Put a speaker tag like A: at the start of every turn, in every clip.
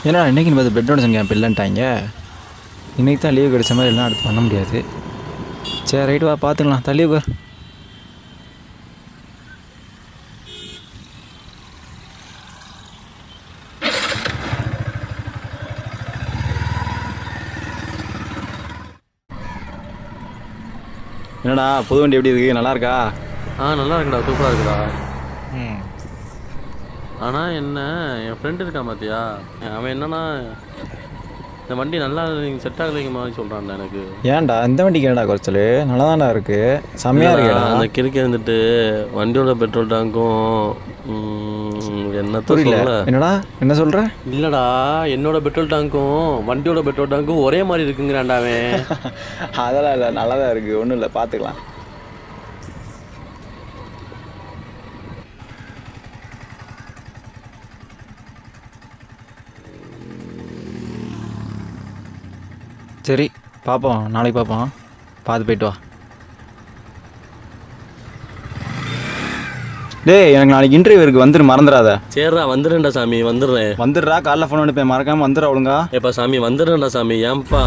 A: ஏன்னா இன்றைக்கி பார்த்து பிளட் டொனேஷன் கேம்ப் இல்லைன்ட்டாங்க. இன்றைக்கி தான் லீவு கிடைச்ச மாதிரி எல்லாம் அடுத்து பண்ண முடியாது. சரி ரைட்டு வா பார்த்துக்கலாம். தள்ளி உட்கார். என்னடா புது வண்டி எப்படி இருக்கு? நல்லா இருக்கா?
B: நல்லா இருக்குடா, சூப்பராக இருக்குடா. ஆனால் என்ன என் ஃப்ரெண்டு இருக்கான் பார்த்தியா, அவன் என்னன்னா இந்த வண்டி நல்லா நீங்கள் செட் ஆகலைங்க மாதிரி சொல்கிறான்டா எனக்கு.
A: ஏன்டா இந்த வண்டிக்கு என்னடா குறைச்சல்? நல்லா தான்டா இருக்குது, செம்மையாக இருக்குடா.
B: அந்த கிறுக்கி இருந்துட்டு வண்டியோட பெட்ரோல் டேங்க்கும் என்ன
A: புரியல. என்னடா என்ன சொல்கிற?
B: இல்லைடா, என்னோட பெட்ரோல் டேங்க்கும் வண்டியோட பெட்ரோல் டேங்க்கும் ஒரே மாதிரி இருக்குங்கிறான்டா அவன்.
A: அதெல்லாம் இல்லை, நல்லா தான் இருக்குது, ஒன்றும் இல்லை, பார்த்துக்கலாம். சரி பார்ப்போம், நாளைக்கு பார்ப்போம். பார்த்து போய்ட்டு வா. டேய் எனக்கு நாளைக்கு இன்டர்வியூ இருக்குது, வந்துடு மறந்துடாத.
B: சரிடா வந்துடுறேன்டா சாமி, வந்துடுறேன்.
A: வந்துடுறா, காலைல ஃபோன் அனுப்பேன், மறக்காமல் வந்துடுறா ஒழுங்கா.
B: எப்பா சாமி வந்துடுறேன்டா சாமி, ஏன்பா?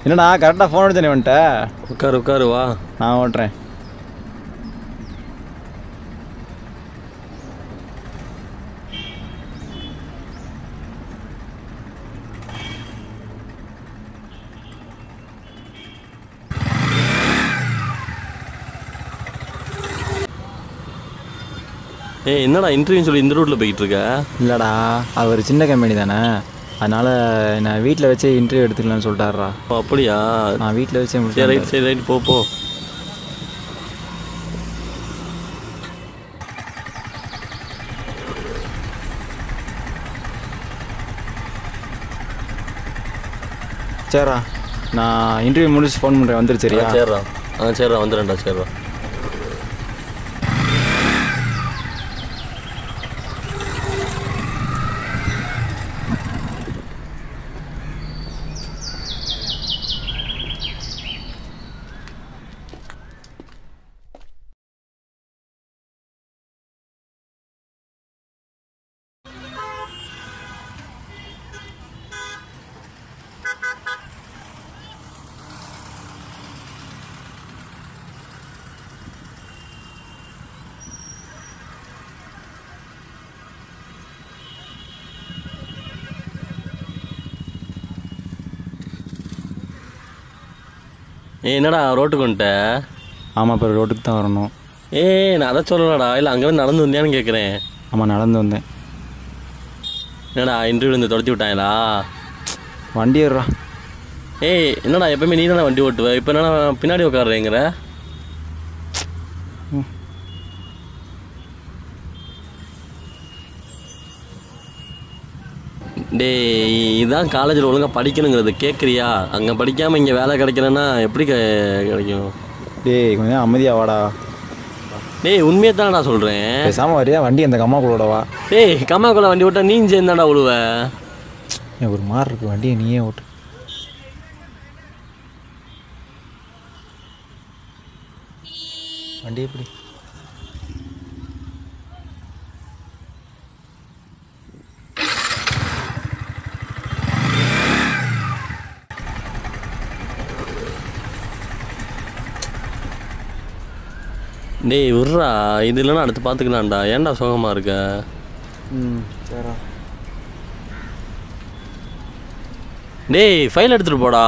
A: என்னடா கரெக்டாக ஃபோன் எடுத்து வந்துட்ட?
B: உட்காரு உட்காரு வா,
A: நான் ஓட்டுறேன்.
B: என்னடா இன்டர்வியூன்னு சொல்லி இந்த ரூட்டில் போய்கிட்டு இருக்க?
A: இல்லைடா, அவர் சின்ன கம்பெனி தானே, அதனால் நான் வீட்டில் வச்சே இன்டர்வியூ எடுத்துக்கலான்னு சொல்லிட்டாரா.
B: அப்படியா?
A: நான் வீட்டில் வச்சே
B: சரி ரைட், சரி ரைட், போ போ.
A: சரிடா, நான் இன்டர்வியூ முடிச்சு ஃபோன் பண்ணுறேன், வந்துரு. சரியா?
B: சரிடா. சரிடா வந்துடுறேன்டா. சரிடா. என்னடா ரோட்டுக்கு வந்துட்ட?
A: ஆமாம், இப்போ ரோட்டுக்கு தான் வரணும்.
B: நான் அதை சொல்லலடா, இல்லை அங்கே வந்து நடந்து வந்தியான்னு கேட்குறேன்.
A: ஆமாம், நடந்து வந்தேன்.
B: என்னடா இன்டர்வியூ வந்து துரத்தி விட்டாங்களா?
A: வண்டி ஏறுறா.
B: என்னடா எப்பவுமே நீ தானே வண்டி ஓட்டுவேன், இப்போ என்னடா பின்னாடி உட்காடுறேங்கிற? டேய் இதுதான் காலேஜில் ஒழுங்காக படிக்கணுங்கிறது, கேட்குறியா? அங்கே படிக்காமல் இங்கே வேலை கிடைக்கலன்னா எப்படி கிடைக்கும்?
A: டேய் கொஞ்சம் அமைதியாக வாடா.
B: டேய் உண்மையை தானடா சொல்கிறேன்.
A: பேசாமல் வரியா? வண்டி அந்த கம்மாக்குள்ளோட வா.
B: டேய் கம்மாக்குள்ள வண்டி ஓட்டா நீ சேர்ந்தாடா விழுவ.
A: ஒரு மாதிரி இருக்கு, வண்டியை நீயே ஓட்டு. வண்டி எப்படி?
B: டேய் விட்றா, இது இல்லைன்னா அடுத்து பார்த்துக்கலாம்டா. ஏன்டா சோகமாக இருக்க?
A: சரிடா.
B: டேய் ஃபைல் எடுத்துகிட்டு போடா.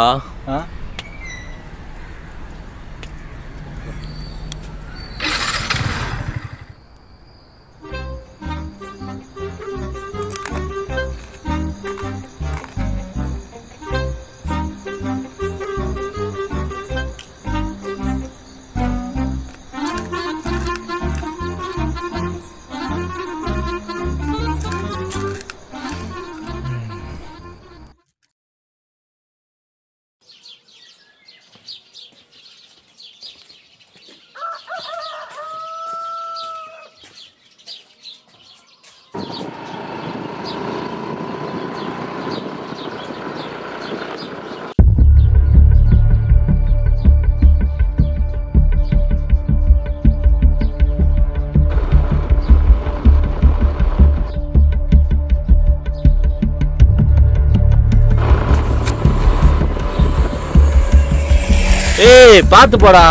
B: பார்த்து போடா.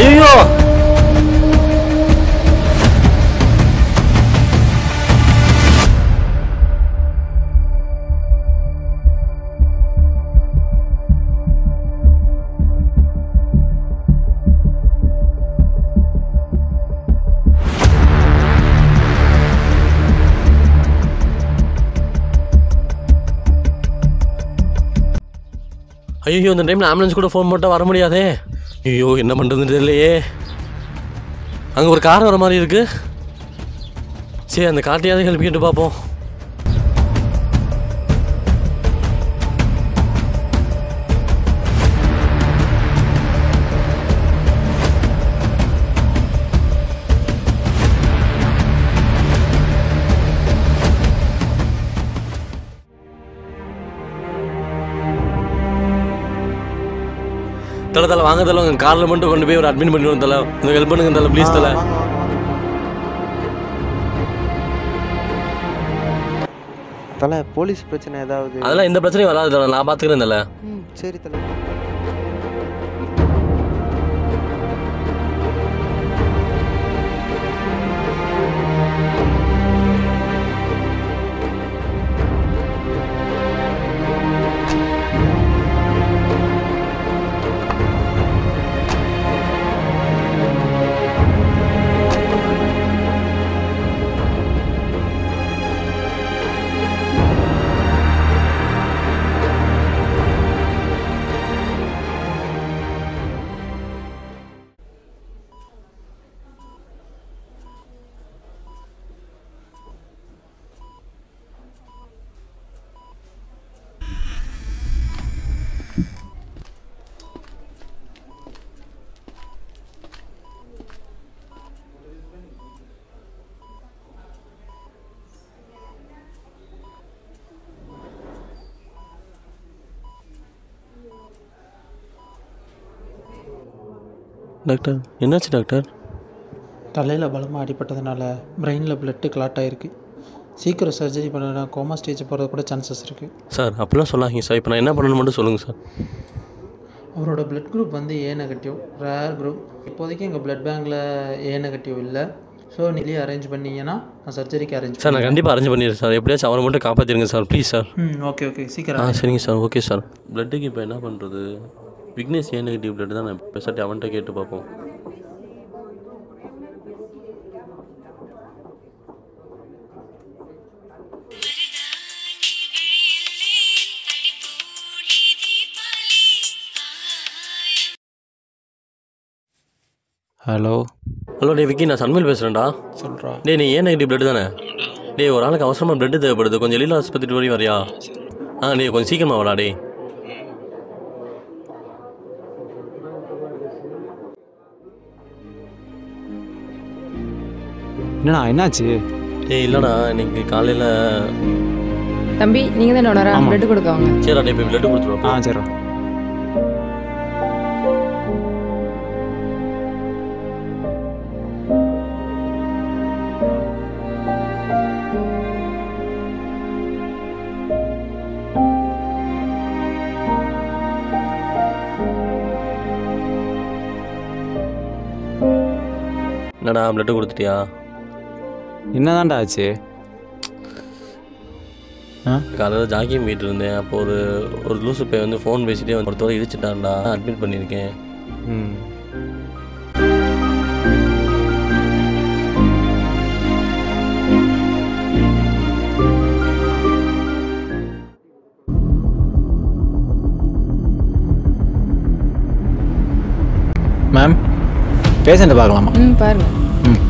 B: ஐயோ ஐயோ இந்த டைமில் ஆம்புலன்ஸ் கூட ஃபோன் போட்டால் வர முடியாதே. ஐயோ என்ன பண்ணுறதுன்னு தெரியலையே. அங்கே ஒரு கார் வர மாதிரி இருக்கு. சரி அந்த கார்ட்டையாவது ஹெல்ப் கேட்டு பார்ப்போம். தலை வாங்க தலை உங்கள் காரில் மட்டும் கொண்டு போய் ஒரு அட்மிட் பண்ணிடுவோம் தலை. உங்கள் ஹெல்ப் பண்ணுங்க தலை ப்ளீஸ் தலை.
C: தலை போலீஸ் பிரச்சனை ஏதாவது?
B: அதெல்லாம் எந்த பிரச்சனையும் வராது தலை, நான் பார்த்துக்கிறேன் தலை.
C: சரி தலை.
B: டாக்டர் என்னாச்சு டாக்டர்?
D: தலையில் பலமாக அடிப்பட்டதுனால பிரெயினில் பிளட்டு கிளாட் ஆகிருக்கு. சீக்கிரம் சர்ஜரி பண்ணனா கோமா ஸ்டேஜ் போகிறது கூட சான்சஸ் இருக்குது.
B: சார் அப்படிலாம் சொல்லாதீங்க சார். இப்போ நான் என்ன பண்ணணும் மட்டும் சொல்லுங்கள் சார்.
D: அவரோட பிளட் குரூப் வந்து ஏ நெகட்டிவ், ரேர் குரூப். இப்போதைக்கு எங்கள் பிளட் பேங்கில் ஏ நெகட்டிவ் இல்லை. ஸோ நீங்களே அரேஞ்ச் பண்ணிங்கன்னா நான் சர்ஜரிக்கு அரேஞ்ச்
B: சார். நான் கண்டிப்பாக அரேஞ்ச் பண்ணிடுறேன் சார். எப்படியாச்சும் அவரை மட்டும் காப்பாற்றிடுங்க சார் ப்ளீஸ் சார்.
D: ஓகே சீக்கிரம்.
B: சரிங்க சார். Okay sir. பிளட்டுக்கு இப்போ என்ன பண்ணுறது? விக்னேஷ் ஏ நெகட்டிவ் பிளட் தான். நான் பெருசாட்டி அவன்கிட்ட கேட்டு பார்ப்போம்.
A: ஹலோ
B: டே விக்கி, நான் சன்மில் பேசுகிறேன்டா.
D: சொல்கிறா.
B: டே நீ ஏ நெகட்டிவ் பிளட் தானே? டே ஒரு ஆளுக்கு அவசரமாக பிளட்டு தேவைப்படுது. கொஞ்சம் எழில் ஆஸ்பத்திரி வரையும் வரியா? டே கொஞ்சம் சீக்கிரமாக வாடா. டே
A: என்னண்ணா என்னாச்சு?
B: இல்லைண்ணா இன்னைக்கு காலையில்.
E: தம்பி நீங்கள் தான் என்னோட பிளட் கொடுக்கவங்க.
B: சரிடா டே போய் பிளட்டு கொடுத்துருவோம்.
A: சரிடா.
B: என்னடா பிளட்டு கொடுத்துட்டியா?
A: என்னதான்டா ஆச்சு?
B: காலையில் ஜாக்கிங் போயிட்டு இருந்தேன். அப்போ ஒரு லூசு பையன் வந்து ஃபோன் பேசிட்டே வந்து ஒருத்தவரை இடிச்சிட்டான்டா. அட்மிட் பண்ணியிருக்கேன்.
A: பேஷண்ட்டை பார்க்கலாமா?
E: ம் பாருங்க.
A: ம்.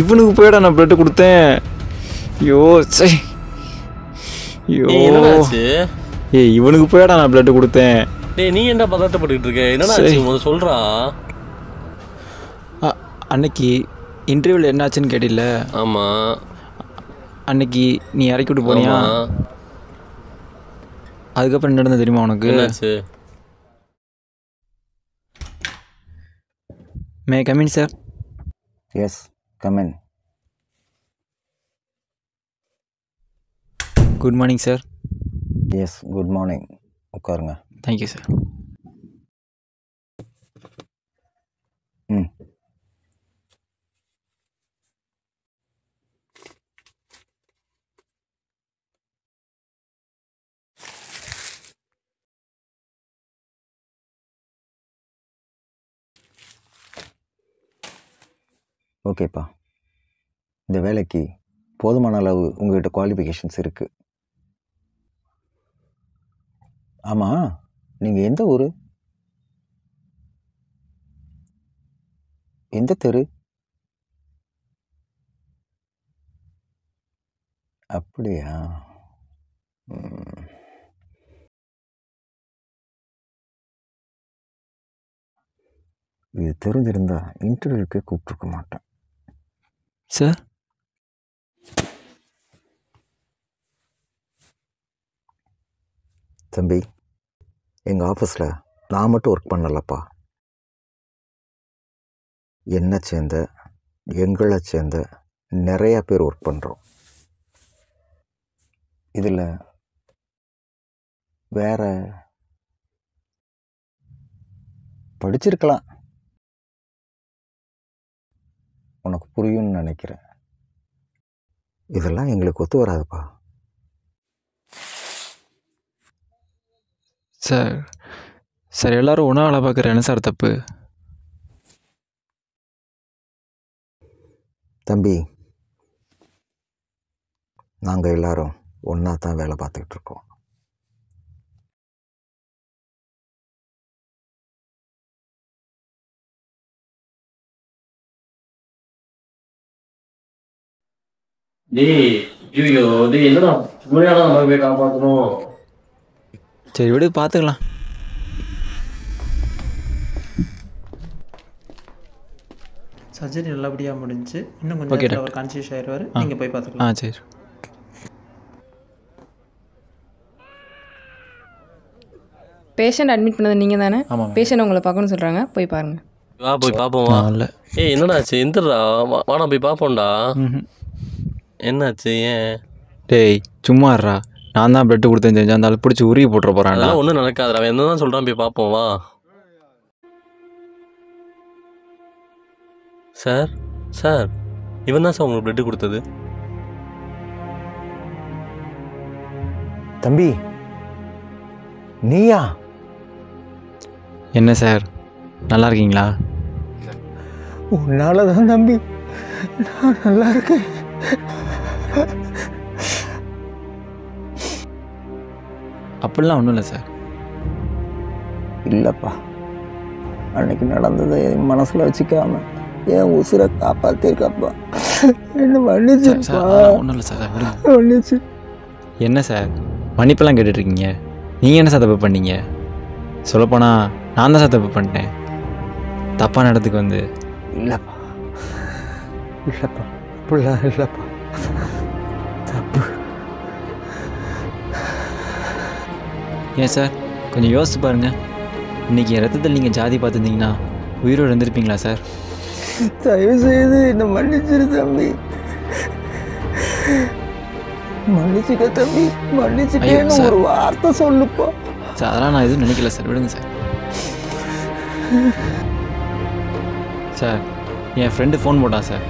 A: இவனுக்கு போய்டா நான் பிளட்டு கொடுத்தேன். ஐயோ சை. ஐயோ
B: என்னடாச்சு?
A: இவனுக்கு போய்டா நான் பிளட்டு கொடுத்தேன்.
B: டேய் நீ என்ன பதட்டப்பட்டுக்கிட்டு இருக்க? என்னடாச்சு முதல்ல சொல்றா.
A: அன்னைக்கு இன்டர்வியூவில் என்னாச்சுன்னு கேட்டில்ல?
B: ஆமாம்.
A: அன்னைக்கு நீ இறக்கி விட்டு போனியா? அதுக்கப்புறம் என்ன நடந்தது தெரியுமா உனக்கு?
B: என்னாச்சு?
A: May come in sir?
F: Yes come in.
A: Good morning sir.
F: Yes good morning. உட்காருங்க.
A: Thank you sir.
F: ம். ஓகேப்பா, இந்த வேலைக்கு போதுமான அளவு உங்கள்கிட்ட குவாலிஃபிகேஷன்ஸ் இருக்குது. ஆமாம், நீங்கள் எந்த ஊர், எந்த தெரு? அப்படியா? இது தெரிஞ்சிருந்தா இன்டர்வியூக்கே கூப்பிட்டுருக்க மாட்டேன்
A: சார்.
F: தம்பி, எங்கள் ஆஃபீஸில் நான் மட்டும் ஒர்க் பண்ணலப்பா. என்னை சேர்ந்த எங்களை சேர்ந்த நிறையா பேர் ஒர்க் பண்ணுறோம். இதில் வேற படிச்சிருக்கலாம், உனக்கு புரியும்னு நினைக்கிறேன். இதெல்லாம் எங்களுக்கு ஒத்து வராதுப்பா.
A: சார் சார் எல்லோரும் ஒன்றா வேலை பார்க்குற என்ன சார் தப்பு?
F: தம்பி, நாங்கள் எல்லாரும் ஒன்றா தான் வேலை பார்த்துக்கிட்டு இருக்கோம்.
B: டேய் ஐயோ டேய் என்னடா முறையான நம்ம போய் காப்பாற்றணும்.
A: சரி விடு, பார்த்துக்கலாம்.
D: சர்ஜரி நல்லபடியாக முடிஞ்சு இன்னும்
A: Okay,
D: கொஞ்சம்
A: doctor.
D: அவர் கான்சியஸ் ஆயிடுவார். நீங்கள் போய் பார்த்துக்கலாம்.
A: சரி.
E: பேஷண்ட் அட்மிட் பண்ணது நீங்கள் தானே?
A: ஆமாம்.
E: பேஷண்ட் உங்களை பார்க்கணும்னு சொல்கிறாங்க, போய் பாருங்கள்.
B: வா போய் பார்ப்போம் வா.
A: இல்லை.
B: ஏய் என்னடாச்சு? எந்திரா வாடா போய் பார்ப்போம்டா. என்னாச்சு? ஏன்?
A: டேய் சும்மா இருடா. நான் தான் பிளட்டு கொடுத்தேன்னு தெரிஞ்சு அந்த ஆள் பிடிச்சி உருகி போட்டுற போகிறான்டா.
B: அதெல்லாம் ஒன்றும் நடக்காதுடா. அவன் என்ன தான் சொல்கிறான், போய் பார்ப்போம் வா. சார் சார் இவன் தான் சார் உங்களுக்கு பிளட்டு கொடுத்தது.
F: தம்பி நீயா?
A: என்ன சார் நல்லா இருக்கீங்களா?
F: உன்னால தான் தம்பி நான் நல்லா இருக்கேன்.
A: அப்படிலாம் ஒன்றும் இல்லை சார்.
F: இல்லைப்பா, அன்னைக்கு நடந்ததை என் மனசில் வச்சுக்காம என் உசுரை காப்பாற்றிருக்கப்பா. என்ன மன்னிச்சுப்பா.
A: ஒன்றும் இல்லை சார், விடுங்க.
F: மன்னிச்சு.
A: என்ன சார் மன்னிப்பெல்லாம் கேட்டுட்ருக்கீங்க? நீங்கள் என்ன சார் தப்பு பண்ணீங்க? சொல்லப்போனால் நான் தான் சார் தப்பு பண்ணிட்டேன். தப்பான இடத்துக்கு வந்து.
F: இல்லைப்பா இல்லைப்பா, அப்படிலாம் இல்லைப்பா, தப்பு.
A: ஏன் சார் கொஞ்சம் யோசிச்சு பாருங்கள். இன்றைக்கி என் ரத்தத்தில் நீங்கள் ஜாதி பார்த்துருந்தீங்கன்னா உயிரோடு இருந்திருப்பீங்களா சார்?
F: தயவு செய்து என்னை மன்னிச்சிரு தம்பி. மன்னிச்சுக்க தம்பி, மன்னிச்சுக்கேன்னு
A: ஐயோ, சார்.
F: ஒரு வார்த்தை சொல்லுப்பா.
A: சார் அதெல்லாம் நான் எதுவும் நினைக்கல சார், விடுங்க சார். சார் என் ஃப்ரெண்டு ஃபோன் போட்டான் சார்,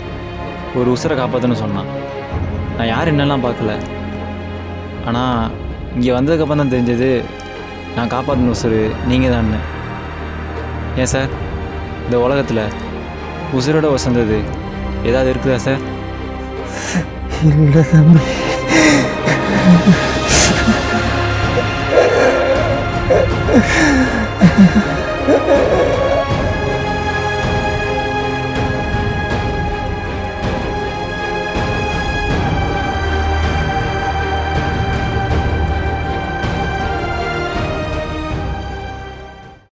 A: ஒரு உசுரை காப்பாற்றணும்னு சொன்னான். நான் யார் என்னெல்லாம் பார்க்கல, ஆனால் இங்கே வந்ததுக்கப்புறம் தான் தெரிஞ்சது நான் காப்பாற்றின உசுறு நீங்கள் தான். ஏன் சார் இந்த உலகத்தில் உசுரோட வசந்தது ஏதாவது இருக்குதா சார்?
G: இல்லை தம்பி.